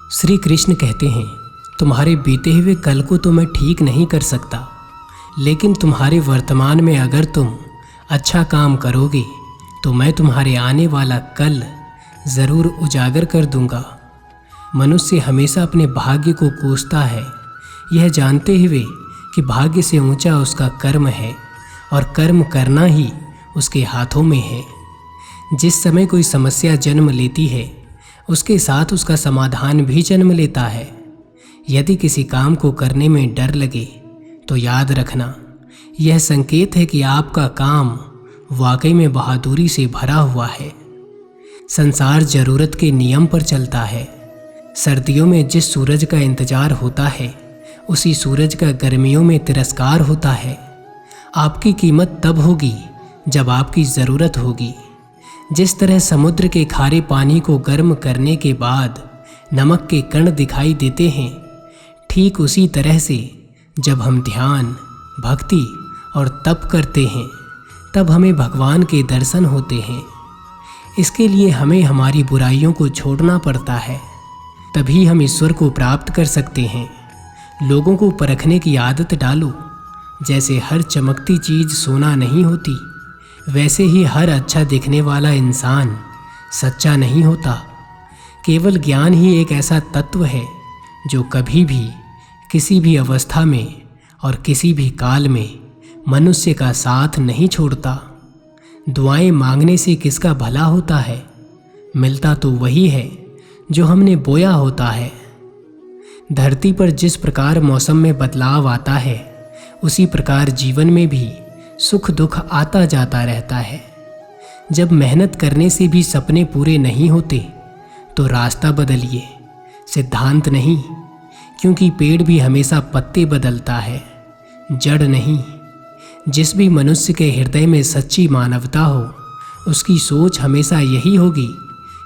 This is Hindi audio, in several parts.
श्री कृष्ण कहते हैं, तुम्हारे बीते हुए कल को तो मैं ठीक नहीं कर सकता, लेकिन तुम्हारे वर्तमान में अगर तुम अच्छा काम करोगे तो मैं तुम्हारे आने वाला कल ज़रूर उजागर कर दूंगा। मनुष्य हमेशा अपने भाग्य को कोसता है, यह जानते हुए कि भाग्य से ऊंचा उसका कर्म है और कर्म करना ही उसके हाथों में है। जिस समय कोई समस्या जन्म लेती है, उसके साथ उसका समाधान भी जन्म लेता है। यदि किसी काम को करने में डर लगे तो याद रखना, यह संकेत है कि आपका काम वाकई में बहादुरी से भरा हुआ है। संसार जरूरत के नियम पर चलता है। सर्दियों में जिस सूरज का इंतजार होता है, उसी सूरज का गर्मियों में तिरस्कार होता है। आपकी कीमत तब होगी जब आपकी ज़रूरत होगी। जिस तरह समुद्र के खारे पानी को गर्म करने के बाद नमक के कण दिखाई देते हैं, ठीक उसी तरह से जब हम ध्यान, भक्ति और तप करते हैं, तब हमें भगवान के दर्शन होते हैं। इसके लिए हमें हमारी बुराइयों को छोड़ना पड़ता है, तभी हम ईश्वर को प्राप्त कर सकते हैं। लोगों को परखने की आदत डालो। जैसे हर चमकती चीज़ सोना नहीं होती, वैसे ही हर अच्छा दिखने वाला इंसान सच्चा नहीं होता। केवल ज्ञान ही एक ऐसा तत्व है जो कभी भी, किसी भी अवस्था में और किसी भी काल में मनुष्य का साथ नहीं छोड़ता। दुआएं मांगने से किसका भला होता है? मिलता तो वही है जो हमने बोया होता है। धरती पर जिस प्रकार मौसम में बदलाव आता है, उसी प्रकार जीवन में भी सुख दुख आता जाता रहता है। जब मेहनत करने से भी सपने पूरे नहीं होते तो रास्ता बदलिए, सिद्धांत नहीं, क्योंकि पेड़ भी हमेशा पत्ते बदलता है, जड़ नहीं। जिस भी मनुष्य के हृदय में सच्ची मानवता हो, उसकी सोच हमेशा यही होगी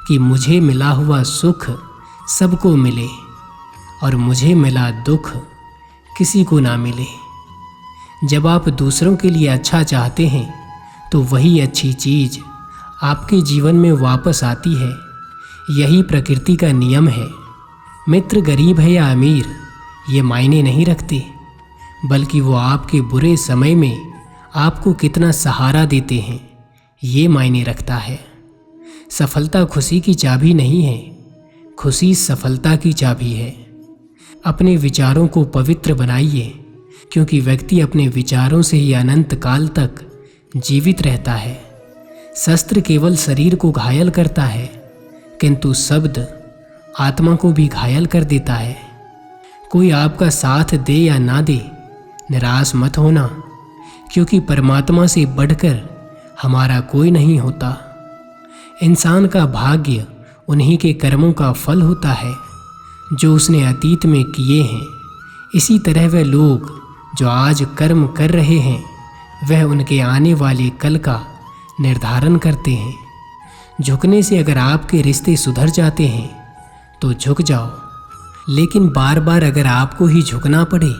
कि मुझे मिला हुआ सुख सबको मिले और मुझे मिला दुख किसी को ना मिले। जब आप दूसरों के लिए अच्छा चाहते हैं तो वही अच्छी चीज़ आपके जीवन में वापस आती है। यही प्रकृति का नियम है। मित्र गरीब है या अमीर, ये मायने नहीं रखते, बल्कि वो आपके बुरे समय में आपको कितना सहारा देते हैं, ये मायने रखता है। सफलता खुशी की चाबी नहीं है, खुशी सफलता की चाबी है। अपने विचारों को पवित्र बनाइए, क्योंकि व्यक्ति अपने विचारों से ही अनंत काल तक जीवित रहता है। शस्त्र केवल शरीर को घायल करता है, किंतु शब्द आत्मा को भी घायल कर देता है। कोई आपका साथ दे या ना दे, निराश मत होना, क्योंकि परमात्मा से बढ़कर हमारा कोई नहीं होता। इंसान का भाग्य उन्हीं के कर्मों का फल होता है जो उसने अतीत में किए हैं। इसी तरह वह लोग जो आज कर्म कर रहे हैं, वह उनके आने वाले कल का निर्धारण करते हैं। झुकने से अगर आपके रिश्ते सुधर जाते हैं तो झुक जाओ, लेकिन बार बार अगर आपको ही झुकना पड़े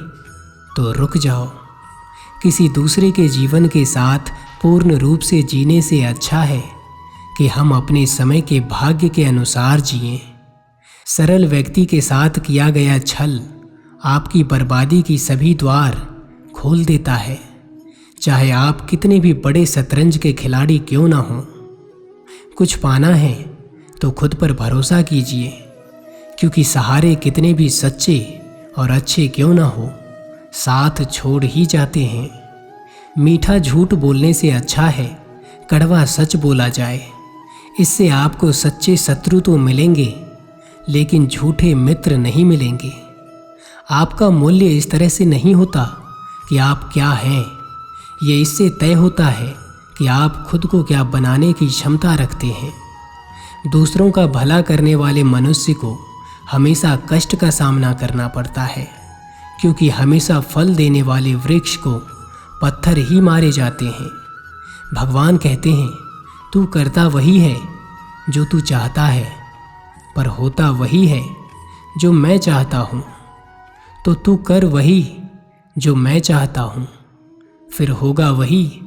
तो रुक जाओ। किसी दूसरे के जीवन के साथ पूर्ण रूप से जीने से अच्छा है कि हम अपने समय के भाग्य के अनुसार जिएं। सरल व्यक्ति के साथ किया गया छल आपकी बर्बादी की सभी द्वार खोल देता है, चाहे आप कितने भी बड़े शतरंज के खिलाड़ी क्यों ना हों। कुछ पाना है तो खुद पर भरोसा कीजिए, क्योंकि सहारे कितने भी सच्चे और अच्छे क्यों ना हो, साथ छोड़ ही जाते हैं। मीठा झूठ बोलने से अच्छा है कड़वा सच बोला जाए। इससे आपको सच्चे शत्रु तो मिलेंगे, लेकिन झूठे मित्र नहीं मिलेंगे। आपका मूल्य इस तरह से नहीं होता कि आप क्या हैं, ये इससे तय होता है कि आप खुद को क्या बनाने की क्षमता रखते हैं। दूसरों का भला करने वाले मनुष्य को हमेशा कष्ट का सामना करना पड़ता है, क्योंकि हमेशा फल देने वाले वृक्ष को पत्थर ही मारे जाते हैं। भगवान कहते हैं, तू करता वही है जो तू चाहता है, पर होता वही है जो मैं चाहता हूँ। तो तू कर वही जो मैं चाहता हूँ, फिर होगा वही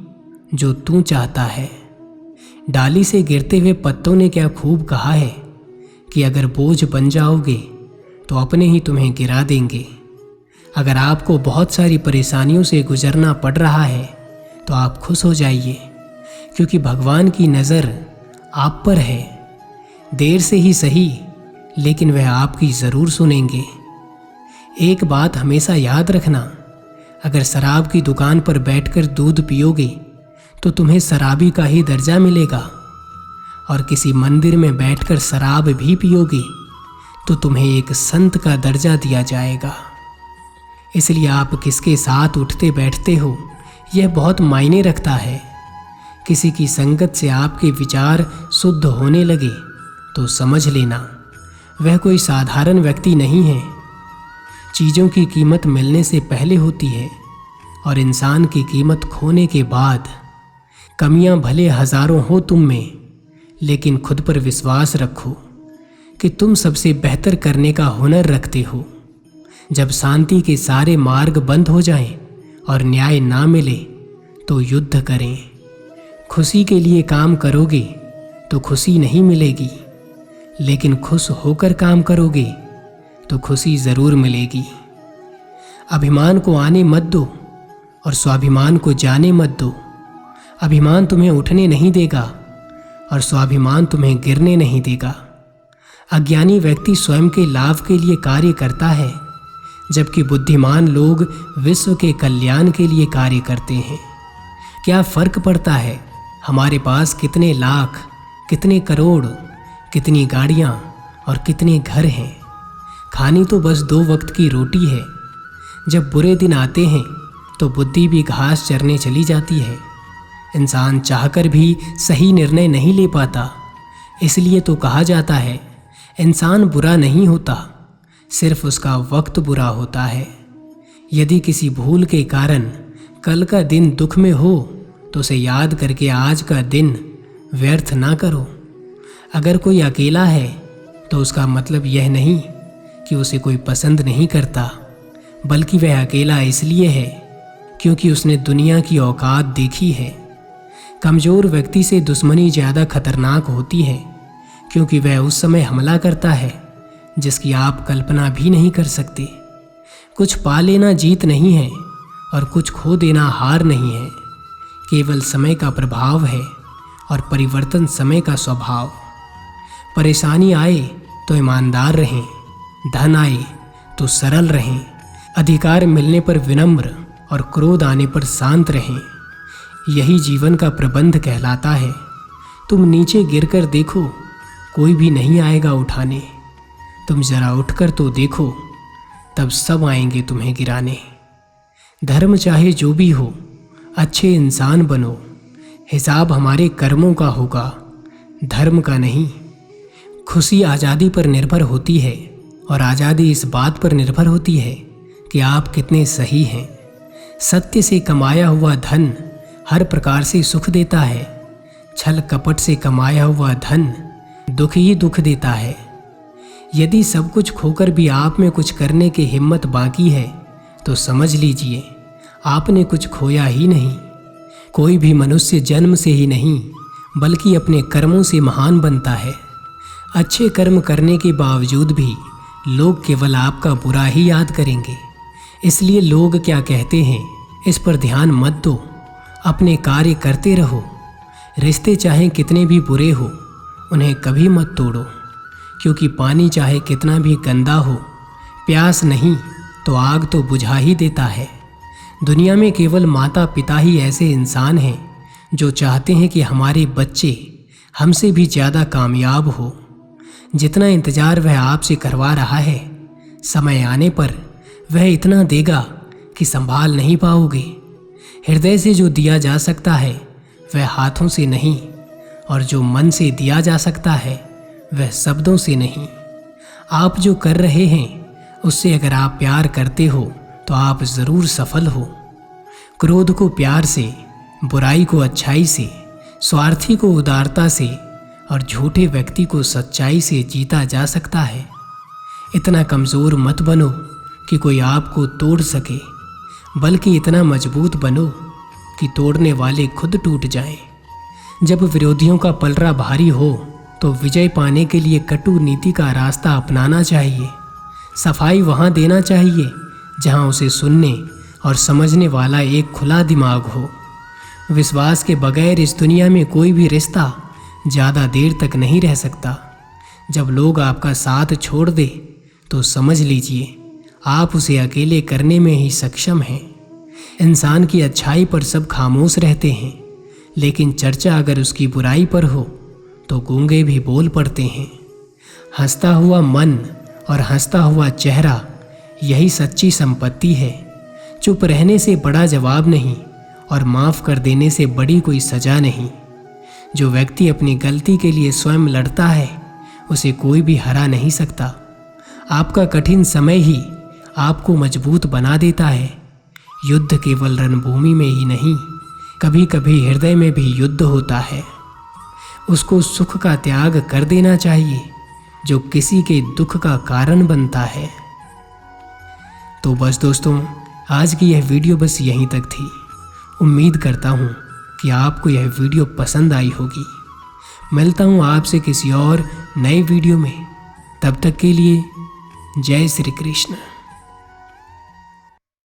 जो तू चाहता है। डाली से गिरते हुए पत्तों ने क्या खूब कहा है कि अगर बोझ बन जाओगे तो अपने ही तुम्हें गिरा देंगे। अगर आपको बहुत सारी परेशानियों से गुजरना पड़ रहा है तो आप खुश हो जाइए, क्योंकि भगवान की नज़र आप पर है। देर से ही सही, लेकिन वह आपकी ज़रूर सुनेंगे। एक बात हमेशा याद रखना, अगर शराब की दुकान पर बैठकर दूध पियोगे तो तुम्हें शराबी का ही दर्जा मिलेगा, और किसी मंदिर में बैठकर शराब भी पियोगे तो तुम्हें एक संत का दर्जा दिया जाएगा। इसलिए आप किसके साथ उठते बैठते हो यह बहुत मायने रखता है। किसी की संगत से आपके विचार शुद्ध होने लगे तो समझ लेना वह कोई साधारण व्यक्ति नहीं है। चीज़ों की कीमत मिलने से पहले होती है और इंसान की कीमत खोने के बाद। कमियां भले हजारों हो तुम में, लेकिन खुद पर विश्वास रखो कि तुम सबसे बेहतर करने का हुनर रखते हो। जब शांति के सारे मार्ग बंद हो जाएं और न्याय ना मिले तो युद्ध करें। खुशी के लिए काम करोगे तो खुशी नहीं मिलेगी, लेकिन खुश होकर काम करोगे तो खुशी ज़रूर मिलेगी। अभिमान को आने मत दो और स्वाभिमान को जाने मत दो। अभिमान तुम्हें उठने नहीं देगा और स्वाभिमान तुम्हें गिरने नहीं देगा। अज्ञानी व्यक्ति स्वयं के लाभ के लिए कार्य करता है, जबकि बुद्धिमान लोग विश्व के कल्याण के लिए कार्य करते हैं। क्या फर्क पड़ता है हमारे पास कितने लाख, कितने करोड़, कितनी गाड़ियाँ और कितने घर हैं? खानी तो बस 2 वक्त की रोटी है। जब बुरे दिन आते हैं तो बुद्धि भी घास चरने चली जाती है। इंसान चाहकर भी सही निर्णय नहीं ले पाता। इसलिए तो कहा जाता है इंसान बुरा नहीं होता, सिर्फ उसका वक्त बुरा होता है। यदि किसी भूल के कारण कल का दिन दुख में हो तो उसे याद करके आज का दिन व्यर्थ ना करो। अगर कोई अकेला है तो उसका मतलब यह नहीं कि उसे कोई पसंद नहीं करता, बल्कि वह अकेला इसलिए है क्योंकि उसने दुनिया की औकात देखी है। कमज़ोर व्यक्ति से दुश्मनी ज़्यादा खतरनाक होती है, क्योंकि वह उस समय हमला करता है जिसकी आप कल्पना भी नहीं कर सकते। कुछ पा लेना जीत नहीं है और कुछ खो देना हार नहीं है। केवल समय का प्रभाव है और परिवर्तन समय का स्वभाव। परेशानी आए तो ईमानदार रहें, धन आए तो सरल रहें, अधिकार मिलने पर विनम्र और क्रोध आने पर शांत रहें। यही जीवन का प्रबंध कहलाता है। तुम नीचे गिरकर देखो, कोई भी नहीं आएगा उठाने। तुम जरा उठकर तो देखो, तब सब आएंगे तुम्हें गिराने। धर्म चाहे जो भी हो, अच्छे इंसान बनो। हिसाब हमारे कर्मों का होगा, धर्म का नहीं। खुशी आज़ादी पर निर्भर होती है और आज़ादी इस बात पर निर्भर होती है कि आप कितने सही हैं। सत्य से कमाया हुआ धन हर प्रकार से सुख देता है। छल कपट से कमाया हुआ धन दुख ही दुख देता है। यदि सब कुछ खोकर भी आप में कुछ करने की हिम्मत बाकी है तो समझ लीजिए आपने कुछ खोया ही नहीं। कोई भी मनुष्य जन्म से ही नहीं बल्कि अपने कर्मों से महान बनता है। अच्छे कर्म करने के बावजूद भी लोग केवल आपका बुरा ही याद करेंगे। इसलिए लोग क्या कहते हैं इस पर ध्यान मत दो, अपने कार्य करते रहो। रिश्ते चाहे कितने भी बुरे हो उन्हें कभी मत तोड़ो, क्योंकि पानी चाहे कितना भी गंदा हो, प्यास नहीं तो आग तो बुझा ही देता है। दुनिया में केवल माता पिता ही ऐसे इंसान हैं जो चाहते हैं कि हमारे बच्चे हमसे भी ज़्यादा कामयाब हो। जितना इंतज़ार वह आपसे करवा रहा है, समय आने पर वह इतना देगा कि संभाल नहीं पाओगे। हृदय से जो दिया जा सकता है वह हाथों से नहीं, और जो मन से दिया जा सकता है वह शब्दों से नहीं। आप जो कर रहे हैं उससे अगर आप प्यार करते हो तो आप ज़रूर सफल हो। क्रोध को प्यार से, बुराई को अच्छाई से, स्वार्थी को उदारता से और झूठे व्यक्ति को सच्चाई से जीता जा सकता है। इतना कमज़ोर मत बनो कि कोई आपको तोड़ सके, बल्कि इतना मजबूत बनो कि तोड़ने वाले खुद टूट जाएं। जब विरोधियों का पलड़ा भारी हो तो विजय पाने के लिए कटु नीति का रास्ता अपनाना चाहिए। सफाई वहाँ देना चाहिए जहाँ उसे सुनने और समझने वाला एक खुला दिमाग हो। विश्वास के बगैर इस दुनिया में कोई भी रिश्ता ज़्यादा देर तक नहीं रह सकता। जब लोग आपका साथ छोड़ दे तो समझ लीजिए आप उसे अकेले करने में ही सक्षम हैं। इंसान की अच्छाई पर सब खामोश रहते हैं, लेकिन चर्चा अगर उसकी बुराई पर हो तो गूंगे भी बोल पड़ते हैं। हंसता हुआ मन और हंसता हुआ चेहरा यही सच्ची संपत्ति है। चुप रहने से बड़ा जवाब नहीं और माफ़ कर देने से बड़ी कोई सज़ा नहीं। जो व्यक्ति अपनी गलती के लिए स्वयं लड़ता है उसे कोई भी हरा नहीं सकता। आपका कठिन समय ही आपको मजबूत बना देता है। युद्ध केवल रणभूमि में ही नहीं, कभी कभी हृदय में भी युद्ध होता है। उसको सुख का त्याग कर देना चाहिए जो किसी के दुख का कारण बनता है। तो बस दोस्तों, आज की यह वीडियो बस यहीं तक थी। उम्मीद करता हूँ कि आपको यह वीडियो पसंद आई होगी। मिलता हूँ आपसे किसी और नए वीडियो में। तब तक के लिए जय श्री कृष्ण।